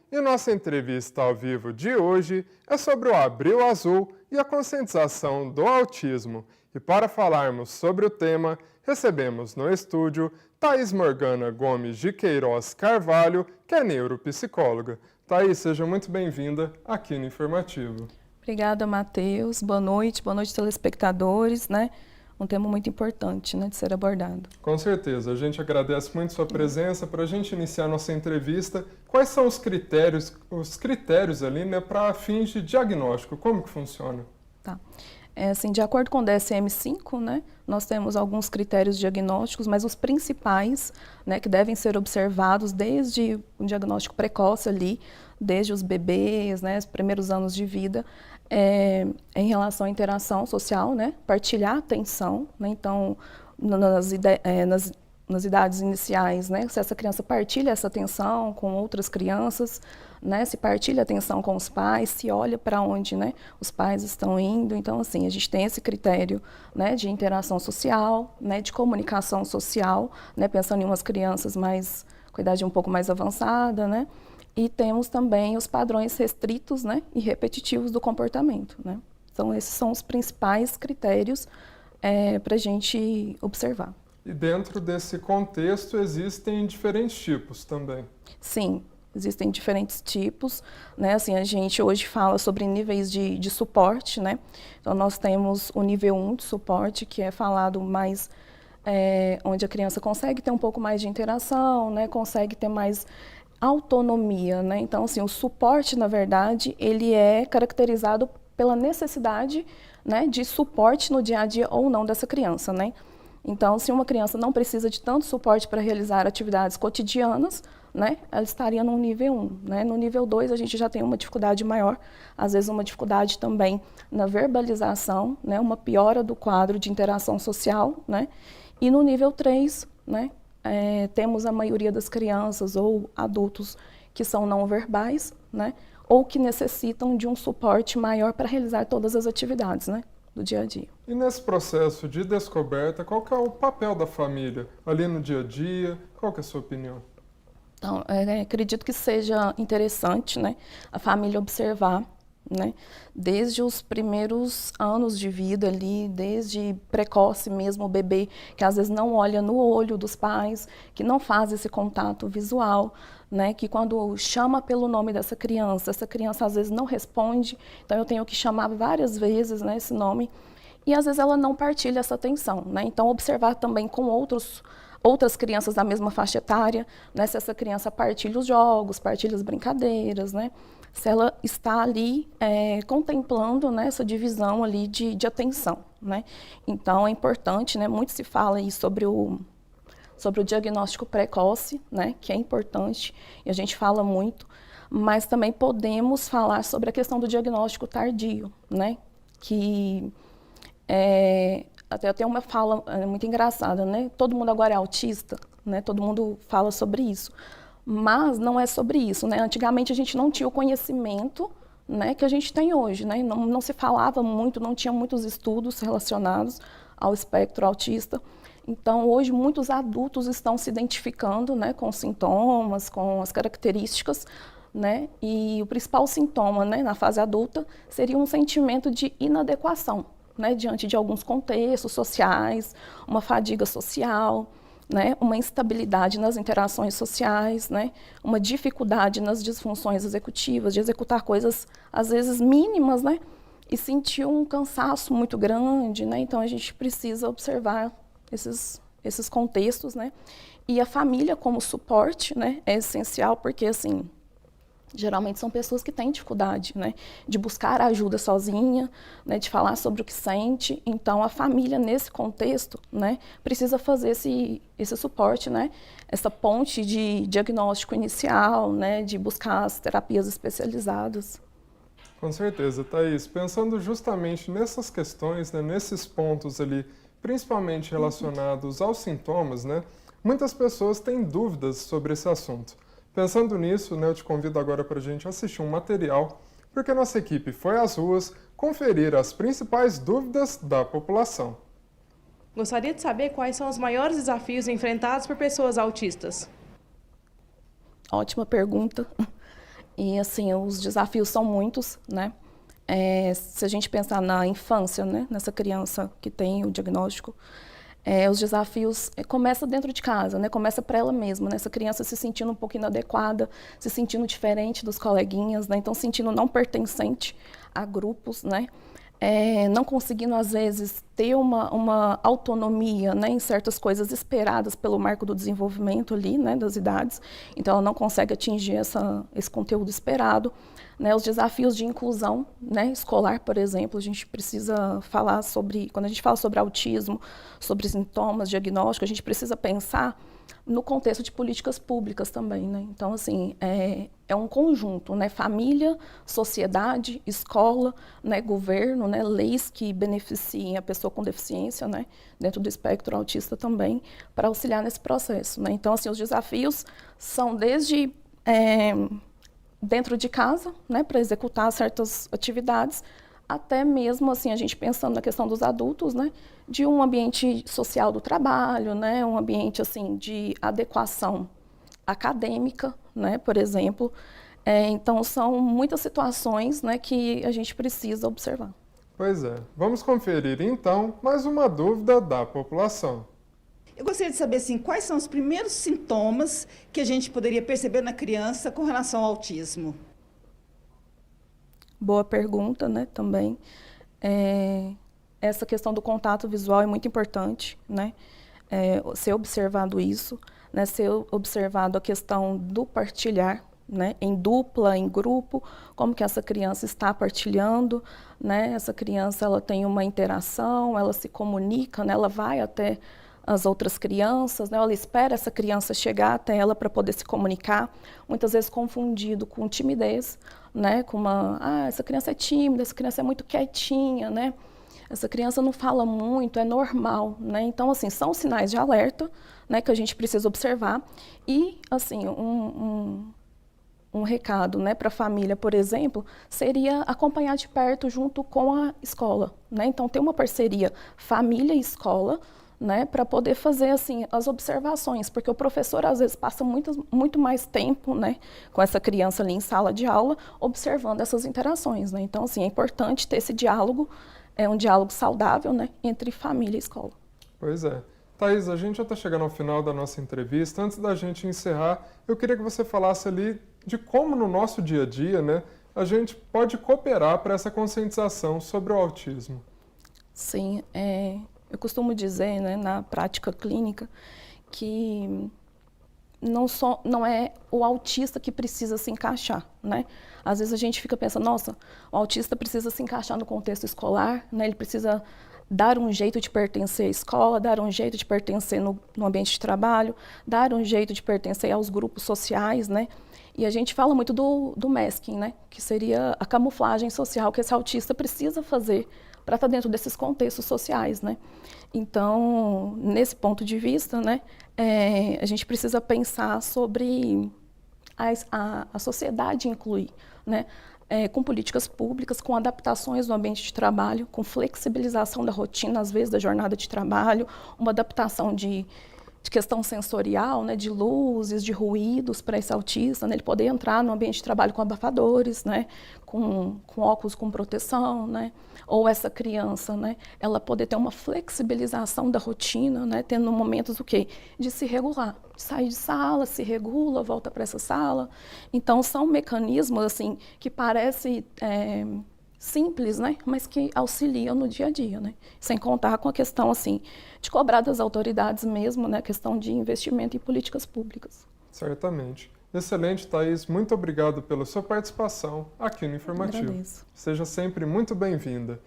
E nossa entrevista ao vivo de hoje é sobre o Abril Azul e a conscientização do autismo. E para falarmos sobre o tema, recebemos no estúdio Thaís Morgana Gomes de Queiroz Carvalho, que é neuropsicóloga. Thaís, seja muito bem-vinda aqui no Informativo. Obrigada, Matheus. Boa noite, telespectadores, né? Um tema muito importante, né, de ser abordado. Com certeza, a gente agradece muito sua presença. Para a gente iniciar nossa entrevista, quais são os critérios ali, né, para fins de diagnóstico? Como que funciona? Tá. Assim, de acordo com o DSM-5, né, nós temos alguns critérios diagnósticos, mas os principais, né, que devem ser observados desde o diagnóstico precoce ali, desde os bebês, né, os primeiros anos de vida, em relação à interação social, né, partilhar atenção, né, então nas idades iniciais, né, se essa criança partilha essa atenção com outras crianças, né, se partilha atenção com os pais, se olha para onde, né, os pais estão indo. Então, assim, a gente tem esse critério, né, de interação social, né, de comunicação social, né, pensando em umas crianças com idade um pouco mais avançada, né, e temos também os padrões restritos, né, e repetitivos do comportamento, né. Então, esses são os principais critérios para a gente observar. E dentro desse contexto existem diferentes tipos também. Sim. Existem diferentes tipos, né? Assim, a gente hoje fala sobre níveis de suporte, né? Então, nós temos o nível 1 de suporte, que é falado mais, onde a criança consegue ter um pouco mais de interação, né? Consegue ter mais autonomia, né? Então, assim, o suporte, na verdade, ele é caracterizado pela necessidade, né, de suporte no dia a dia ou não dessa criança, né? Então, se uma criança não precisa de tanto suporte para realizar atividades cotidianas, né, ela estaria no nível 1. Né? No nível 2, a gente já tem uma dificuldade maior, às vezes uma dificuldade também na verbalização, né, uma piora do quadro de interação social. Né? E no nível 3, né, temos a maioria das crianças ou adultos que são não verbais, né, ou que necessitam de um suporte maior para realizar todas as atividades, né, do dia a dia. E nesse processo de descoberta, qual que é o papel da família ali no dia a dia? Qual que é a sua opinião? Então, acredito que seja interessante, né, a família observar, né, desde os primeiros anos de vida ali, desde precoce mesmo, o bebê que às vezes não olha no olho dos pais, que não faz esse contato visual, né, que quando chama pelo nome dessa criança, essa criança às vezes não responde, então eu tenho que chamar várias vezes, né, esse nome, e às vezes ela não partilha essa atenção, né, então observar também com outras crianças da mesma faixa etária, né, se essa criança partilha os jogos, partilha as brincadeiras, né, se ela está ali contemplando, né, essa divisão ali de atenção. Né. Então, é importante, né, muito se fala aí sobre o diagnóstico precoce, né, que é importante, e a gente fala muito, mas também podemos falar sobre a questão do diagnóstico tardio, né, que até tem uma fala muito engraçada, né? Todo mundo agora é autista, né? Todo mundo fala sobre isso, mas não é sobre isso, né? Antigamente a gente não tinha o conhecimento, né, que a gente tem hoje, né? Não se falava muito, não tinha muitos estudos relacionados ao espectro autista. Então, hoje, muitos adultos estão se identificando, né, com os sintomas, com as características, né? E o principal sintoma, né, na fase adulta seria um sentimento de inadequação, né, diante de alguns contextos sociais, uma fadiga social, né, uma instabilidade nas interações sociais, né, uma dificuldade nas disfunções executivas, de executar coisas, às vezes, mínimas, né, e sentir um cansaço muito grande. Né, então, a gente precisa observar esses contextos. Né, e a família como suporte, né, é essencial, porque, assim, geralmente são pessoas que têm dificuldade, né, de buscar ajuda sozinha, né, de falar sobre o que sente. Então, a família, nesse contexto, né, precisa fazer esse suporte, né, essa ponte de diagnóstico inicial, né, de buscar as terapias especializadas. Com certeza, Thaís. Pensando justamente nessas questões, né, nesses pontos ali, principalmente relacionados aos sintomas, né, muitas pessoas têm dúvidas sobre esse assunto. Pensando nisso, né, eu te convido agora para a gente assistir um material, porque nossa equipe foi às ruas conferir as principais dúvidas da população. Gostaria de saber quais são os maiores desafios enfrentados por pessoas autistas. Ótima pergunta. E, assim, os desafios são muitos, né? Se a gente pensar na infância, né, nessa criança que tem o diagnóstico, os desafios começam dentro de casa, né? Começa para ela mesma, né? Essa criança se sentindo um pouco inadequada, se sentindo diferente dos coleguinhas, né? Então sentindo não pertencente a grupos, né? Não conseguindo às vezes ter uma autonomia, né, em certas coisas esperadas pelo marco do desenvolvimento ali, né, das idades. Então ela não consegue atingir esse conteúdo esperado. Né, os desafios de inclusão, né, escolar, por exemplo, a gente precisa falar sobre, quando a gente fala sobre autismo, sobre sintomas, diagnóstico, a gente precisa pensar no contexto de políticas públicas também, né? Então, assim, é um conjunto, né? Família, sociedade, escola, né? Governo, né? Leis que beneficiem a pessoa com deficiência, né? Dentro do espectro autista também, para auxiliar nesse processo, né? Então, assim, os desafios são desde dentro de casa, né, para executar certas atividades, até mesmo assim a gente pensando na questão dos adultos, né, de um ambiente social do trabalho, né, um ambiente assim de adequação acadêmica, né, por exemplo. Então são muitas situações, né, que a gente precisa observar. Pois é. Vamos conferir então mais uma dúvida da população. Eu gostaria de saber assim, quais são os primeiros sintomas que a gente poderia perceber na criança com relação ao autismo? Boa pergunta, né, também. Essa questão do contato visual é muito importante, né, ser observado isso, né, ser observado a questão do partilhar, né, em dupla, em grupo, como que essa criança está partilhando, né, essa criança ela tem uma interação, ela se comunica, né, ela vai até as outras crianças, né? Ela espera essa criança chegar até ela para poder se comunicar, muitas vezes confundido com timidez, né? Com essa criança é tímida, essa criança é muito quietinha, né? Essa criança não fala muito, é normal, né? Então, assim, são sinais de alerta, né? Que a gente precisa observar e, assim, um recado, né, para a família, por exemplo, seria acompanhar de perto junto com a escola, né? Então, ter uma parceria família e escola, né, para poder fazer assim as observações, porque o professor às vezes passa muito mais tempo, né, com essa criança ali em sala de aula, observando essas interações, né? Então, assim, é importante ter esse diálogo, um diálogo saudável, né, entre família e escola. Pois é. Thaís, a gente já está chegando ao final da nossa entrevista. Antes da gente encerrar, eu queria que você falasse ali de como no nosso dia a dia, né, a gente pode cooperar para essa conscientização sobre o autismo. Sim, eu costumo dizer, né, na prática clínica, que não é o autista que precisa se encaixar, né? Às vezes a gente fica pensando, nossa, o autista precisa se encaixar no contexto escolar, né? Ele precisa dar um jeito de pertencer à escola, dar um jeito de pertencer no ambiente de trabalho, dar um jeito de pertencer aos grupos sociais, né? E a gente fala muito do masking, né? Que seria a camuflagem social que esse autista precisa fazer para estar dentro desses contextos sociais, né? Então, nesse ponto de vista, né, a gente precisa pensar sobre a sociedade incluir, né, com políticas públicas, com adaptações no ambiente de trabalho, com flexibilização da rotina, às vezes, da jornada de trabalho, uma adaptação de questão sensorial, né, de luzes, de ruídos para esse autista, né, ele poder entrar no ambiente de trabalho com abafadores, né, com óculos com proteção, né, ou essa criança, né, ela poder ter uma flexibilização da rotina, né, tendo momentos o quê? De se regular, sai de sala, se regula, volta para essa sala. Então são mecanismos assim que parece simples, né, mas que auxiliam no dia a dia, né, sem contar com a questão assim de cobrar das autoridades mesmo, né, a questão de investimento em políticas públicas. Certamente. Excelente, Thaís. Muito obrigado pela sua participação aqui no Informativo. Agradeço. Seja sempre muito bem-vinda.